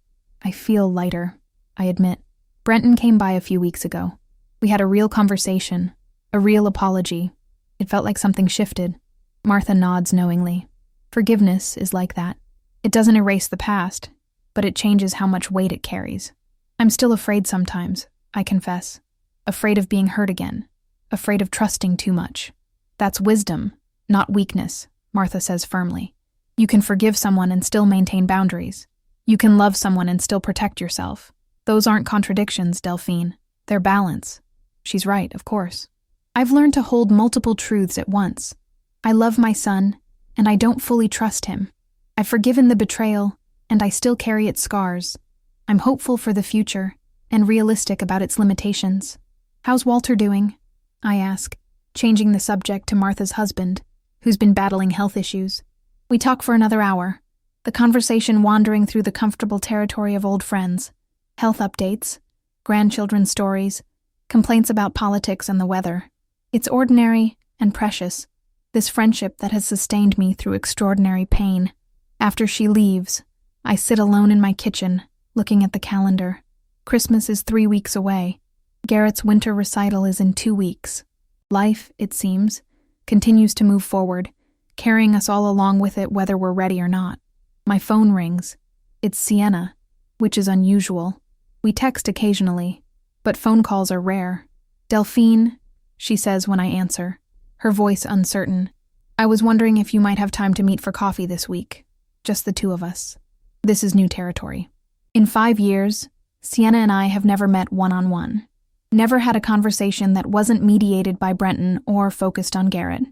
S1: I feel lighter, I admit. Brenton came by a few weeks ago. We had a real conversation, a real apology. It felt like something shifted. Martha nods knowingly. Forgiveness is like that. It doesn't erase the past, but it changes how much weight it carries. I'm still afraid sometimes, I confess. Afraid of being hurt again. Afraid of trusting too much. That's wisdom, not weakness, Martha says firmly. You can forgive someone and still maintain boundaries. You can love someone and still protect yourself. Those aren't contradictions, Delphine. They're balance. She's right, of course. I've learned to hold multiple truths at once. I love my son, and I don't fully trust him. I've forgiven the betrayal, and I still carry its scars. I'm hopeful for the future, and realistic about its limitations. How's Walter doing? I ask, changing the subject to Martha's husband, who's been battling health issues. We talk for another hour, the conversation wandering through the comfortable territory of old friends, health updates, grandchildren's stories, complaints about politics and the weather. It's ordinary and precious, this friendship that has sustained me through extraordinary pain. After she leaves, I sit alone in my kitchen, looking at the calendar. Christmas is 3 weeks away. Garrett's winter recital is in 2 weeks. Life, it seems, continues to move forward, carrying us all along with it whether we're ready or not. My phone rings. It's Sienna, which is unusual. We text occasionally, but phone calls are rare. Delphine, she says when I answer, her voice uncertain. I was wondering if you might have time to meet for coffee this week. Just the two of us. This is new territory. In 5 years, Sienna and I have never met one-on-one. Never had a conversation that wasn't mediated by Brenton or focused on Garrett.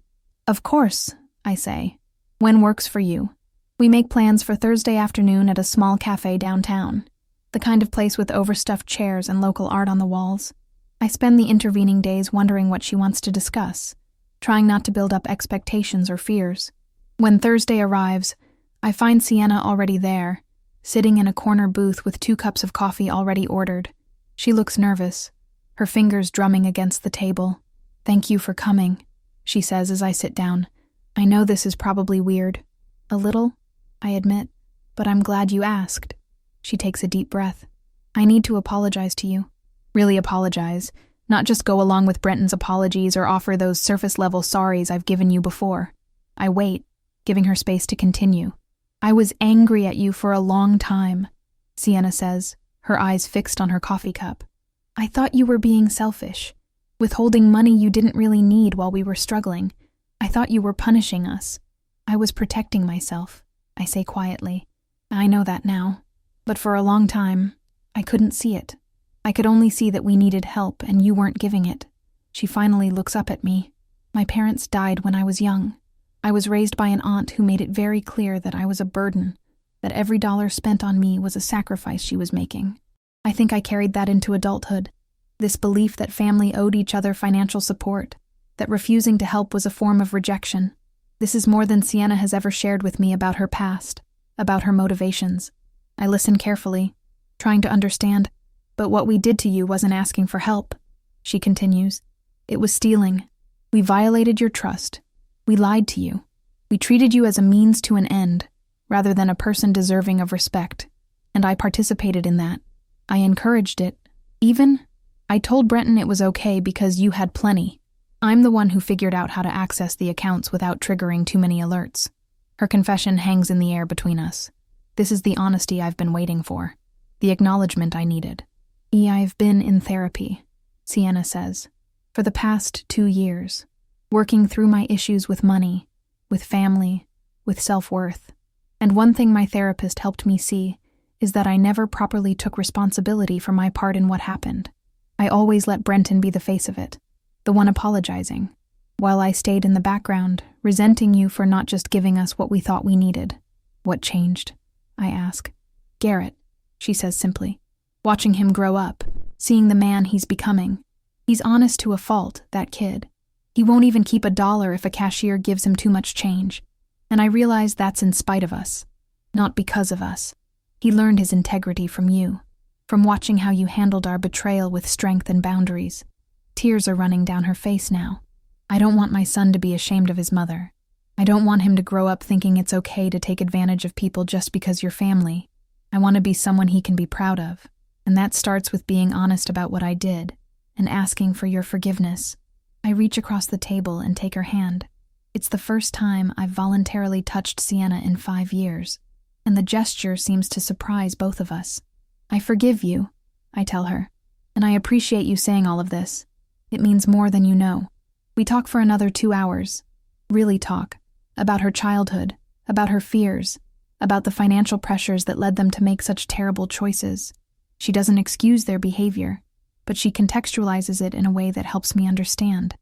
S1: Of course, I say. When works for you? We make plans for Thursday afternoon at a small cafe downtown, the kind of place with overstuffed chairs and local art on the walls. I spend the intervening days wondering what she wants to discuss, trying not to build up expectations or fears. When Thursday arrives, I find Sienna already there, sitting in a corner booth with 2 cups of coffee already ordered. She looks nervous, her fingers drumming against the table. Thank you for coming, she says as I sit down. I know this is probably weird. A little, I admit, but I'm glad you asked. She takes a deep breath. I need to apologize to you. Really apologize, not just go along with Brenton's apologies or offer those surface-level sorries I've given you before. I wait, giving her space to continue. I was angry at you for a long time, Sienna says, her eyes fixed on her coffee cup. I thought you were being selfish, withholding money you didn't really need while we were struggling. I thought you were punishing us. I was protecting myself, I say quietly. I know that now, but for a long time, I couldn't see it. I could only see that we needed help and you weren't giving it. She finally looks up at me. My parents died when I was young. I was raised by an aunt who made it very clear that I was a burden, that every dollar spent on me was a sacrifice she was making. I think I carried that into adulthood, this belief that family owed each other financial support, that refusing to help was a form of rejection. This is more than Sienna has ever shared with me about her past, about her motivations. I listen carefully, trying to understand. But what we did to you wasn't asking for help, she continues. It was stealing. We violated your trust. We lied to you. We treated you as a means to an end, rather than a person deserving of respect. And I participated in that. I encouraged it. I told Brenton it was okay because you had plenty. I'm the one who figured out how to access the accounts without triggering too many alerts. Her confession hangs in the air between us. This is the honesty I've been waiting for, the acknowledgement I needed. I've been in therapy, Sienna says, for the past 2 years, working through my issues with money, with family, with self-worth. And one thing my therapist helped me see is that I never properly took responsibility for my part in what happened. I always let Brenton be the face of it, the one apologizing, while I stayed in the background, resenting you for not just giving us what we thought we needed. What changed? I ask. Garrett, she says simply. Watching him grow up, seeing the man he's becoming. He's honest to a fault, that kid. He won't even keep $1 if a cashier gives him too much change. And I realize that's in spite of us, not because of us. He learned his integrity from you, from watching how you handled our betrayal with strength and boundaries. Tears are running down her face now. I don't want my son to be ashamed of his mother. I don't want him to grow up thinking it's okay to take advantage of people just because you're family. I want to be someone he can be proud of. And that starts with being honest about what I did and asking for your forgiveness. I reach across the table and take her hand. It's the first time I've voluntarily touched Sienna in 5 years, and the gesture seems to surprise both of us. I forgive you, I tell her, and I appreciate you saying all of this. It means more than you know. We talk for another 2 hours. Really talk. About her childhood, about her fears, about the financial pressures that led them to make such terrible choices. She doesn't excuse their behavior, but she contextualizes it in a way that helps me understand.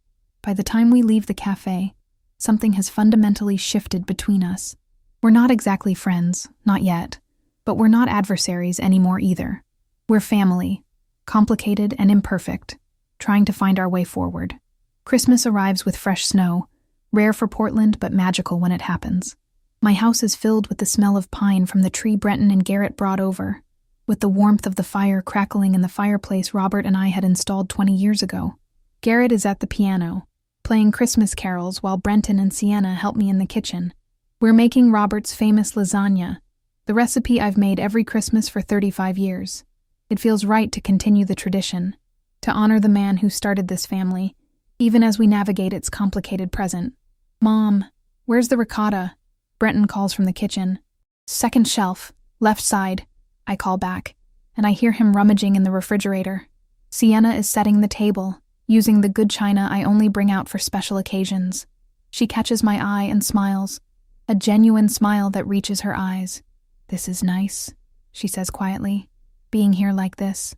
S1: By the time we leave the cafe, something has fundamentally shifted between us. We're not exactly friends, not yet, but we're not adversaries anymore either. We're family, complicated and imperfect, trying to find our way forward. Christmas arrives with fresh snow, rare for Portland but magical when it happens. My house is filled with the smell of pine from the tree Brenton and Garrett brought over, with the warmth of the fire crackling in the fireplace Robert and I had installed 20 years ago. Garrett is at the piano, playing Christmas carols while Brenton and Sienna help me in the kitchen. We're making Robert's famous lasagna, the recipe I've made every Christmas for 35 years. It feels right to continue the tradition, to honor the man who started this family, even as we navigate its complicated present. Mom, where's the ricotta? Brenton calls from the kitchen. Second shelf, left side, I call back, and I hear him rummaging in the refrigerator. Sienna is setting the table, using the good china I only bring out for special occasions. She catches my eye and smiles, a genuine smile that reaches her eyes. This is nice, she says quietly. Being here like this.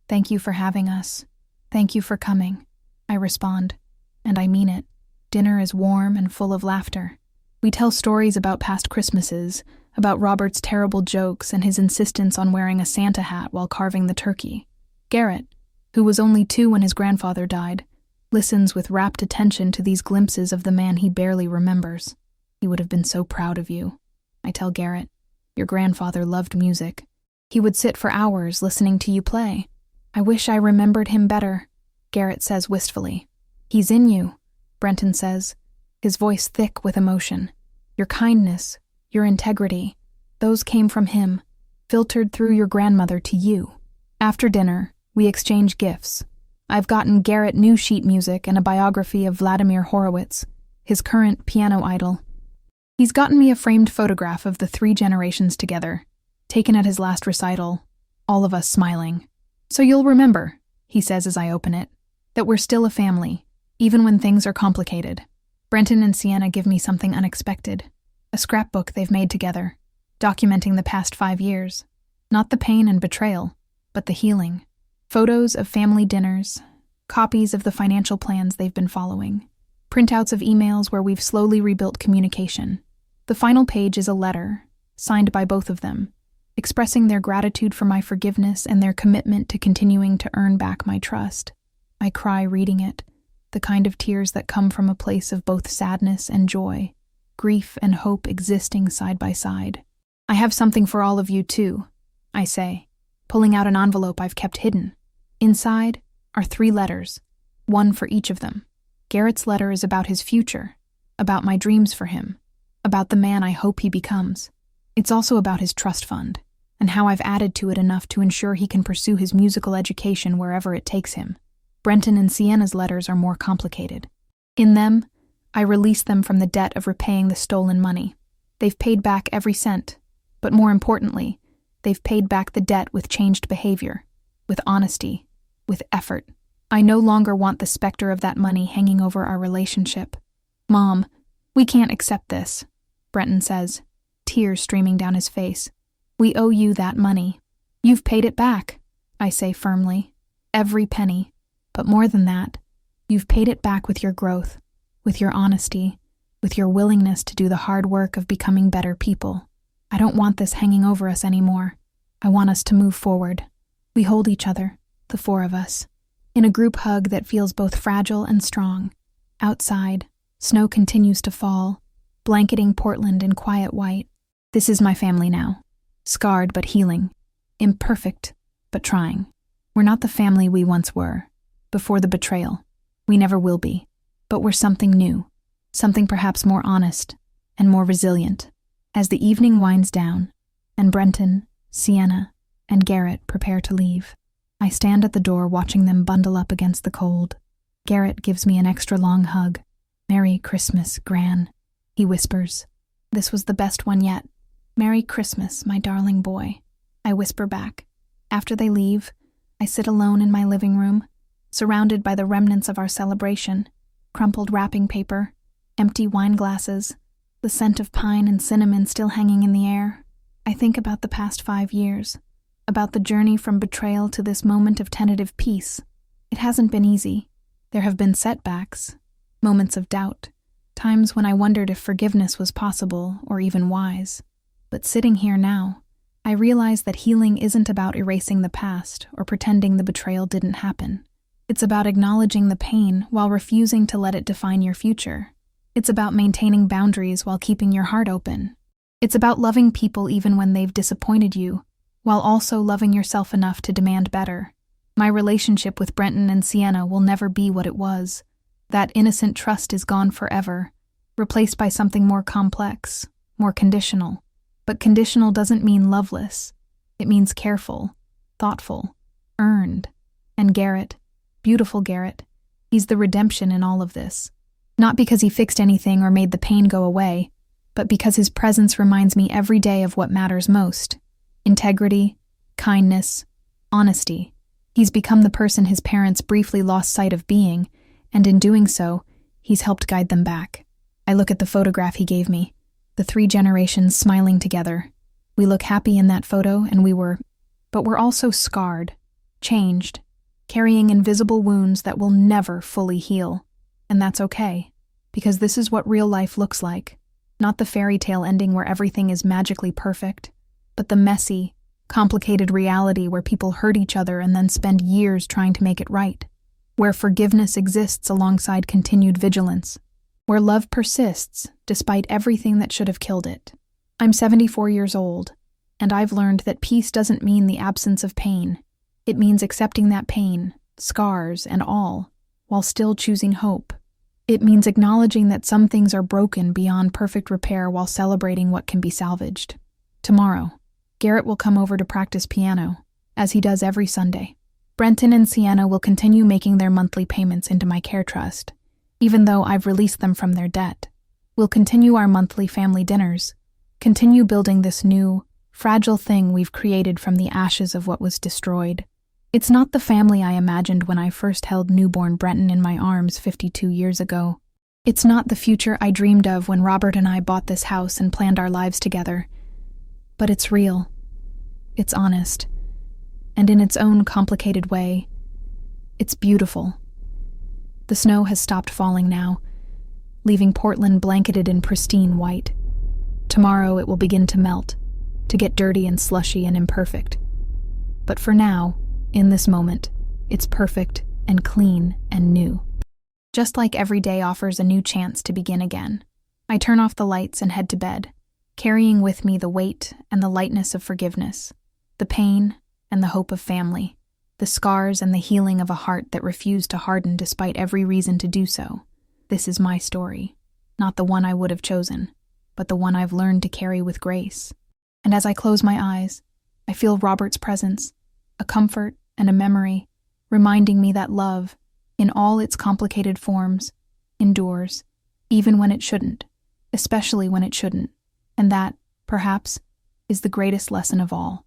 S1: Thank you for having us. Thank you for coming, I respond, and I mean it. Dinner is warm and full of laughter. We tell stories about past Christmases, about Robert's terrible jokes and his insistence on wearing a Santa hat while carving the turkey. Garrett, who was only 2 when his grandfather died, listens with rapt attention to these glimpses of the man he barely remembers. He would have been so proud of you, I tell Garrett. Your grandfather loved music. He would sit for hours listening to you play. I wish I remembered him better, Garrett says wistfully. He's in you, Brenton says, his voice thick with emotion. Your kindness, your integrity, those came from him, filtered through your grandmother to you. After dinner, we exchange gifts. I've gotten Garrett new sheet music and a biography of Vladimir Horowitz, his current piano idol. He's gotten me a framed photograph of the 3 generations together, taken at his last recital, all of us smiling. So you'll remember, he says as I open it, that we're still a family, even when things are complicated. Brenton and Sienna give me something unexpected, a scrapbook they've made together, documenting the past 5 years. Not the pain and betrayal, but the healing. Photos of family dinners, copies of the financial plans they've been following. Printouts of emails where we've slowly rebuilt communication. The final page is a letter, signed by both of them, expressing their gratitude for my forgiveness and their commitment to continuing to earn back my trust. I cry reading it, the kind of tears that come from a place of both sadness and joy, grief and hope existing side by side. I have something for all of you too, I say, pulling out an envelope I've kept hidden. Inside are 3 letters, one for each of them. Garrett's letter is about his future, about my dreams for him, about the man I hope he becomes. It's also about his trust fund, and how I've added to it enough to ensure he can pursue his musical education wherever it takes him. Brenton and Sienna's letters are more complicated. In them, I release them from the debt of repaying the stolen money. They've paid back every cent, but more importantly, they've paid back the debt with changed behavior, with honesty, with effort. I no longer want the specter of that money hanging over our relationship. Mom, we can't accept this, Brenton says, tears streaming down his face. We owe you that money. You've paid it back, I say firmly. Every penny. But more than that, you've paid it back with your growth, with your honesty, with your willingness to do the hard work of becoming better people. I don't want this hanging over us anymore. I want us to move forward. We hold each other, the 4 of us, in a group hug that feels both fragile and strong. Outside, snow continues to fall, blanketing Portland in quiet white. This is my family now. Scarred but healing. Imperfect but trying. We're not the family we once were. Before the betrayal. We never will be. But we're something new. Something perhaps more honest and more resilient. As the evening winds down, and Brenton, Sienna, and Garrett prepare to leave, I stand at the door watching them bundle up against the cold. Garrett gives me an extra long hug. "Merry Christmas, Gran," he whispers. "This was the best one yet." "Merry Christmas, my darling boy," I whisper back. After they leave, I sit alone in my living room, surrounded by the remnants of our celebration, crumpled wrapping paper, empty wine glasses, the scent of pine and cinnamon still hanging in the air. I think about the past 5 years, about the journey from betrayal to this moment of tentative peace. It hasn't been easy. There have been setbacks, moments of doubt, times when I wondered if forgiveness was possible or even wise. But sitting here now, I realize that healing isn't about erasing the past or pretending the betrayal didn't happen. It's about acknowledging the pain while refusing to let it define your future. It's about maintaining boundaries while keeping your heart open. It's about loving people even when they've disappointed you, while also loving yourself enough to demand better. My relationship with Brenton and Sienna will never be what it was. That innocent trust is gone forever, replaced by something more complex, more conditional. But conditional doesn't mean loveless. It means careful, thoughtful, earned. And Garrett, beautiful Garrett, he's the redemption in all of this. Not because he fixed anything or made the pain go away, but because his presence reminds me every day of what matters most. Integrity, kindness, honesty. He's become the person his parents briefly lost sight of being, and in doing so, he's helped guide them back. I look at the photograph he gave me, the 3 generations smiling together. We look happy in that photo, and but we're also scarred, changed, carrying invisible wounds that will never fully heal. And that's okay, because this is what real life looks like. Not the fairy tale ending where everything is magically perfect, but the messy, complicated reality where people hurt each other and then spend years trying to make it right. Where forgiveness exists alongside continued vigilance. Where love persists despite everything that should have killed it. I'm 74 years old, and I've learned that peace doesn't mean the absence of pain. It means accepting that pain, scars and all, while still choosing hope. It means acknowledging that some things are broken beyond perfect repair while celebrating what can be salvaged. Tomorrow, Garrett will come over to practice piano, as he does every Sunday. Brenton and Sienna will continue making their monthly payments into my care trust, even though I've released them from their debt. We'll continue our monthly family dinners, continue building this new, fragile thing we've created from the ashes of what was destroyed. It's not the family I imagined when I first held newborn Brenton in my arms 52 years ago. It's not the future I dreamed of when Robert and I bought this house and planned our lives together. But it's real. It's honest. And in its own complicated way, it's beautiful. The snow has stopped falling now, leaving Portland blanketed in pristine white. Tomorrow it will begin to melt, to get dirty and slushy and imperfect. But for now, in this moment, it's perfect and clean and new. Just like every day offers a new chance to begin again, I turn off the lights and head to bed, carrying with me the weight and the lightness of forgiveness, the pain and the hope of family, the scars and the healing of a heart that refused to harden despite every reason to do so. This is my story, not the one I would have chosen, but the one I've learned to carry with grace. And as I close my eyes, I feel Robert's presence, a comfort and a memory, reminding me that love, in all its complicated forms, endures, even when it shouldn't, especially when it shouldn't, and that, perhaps, is the greatest lesson of all.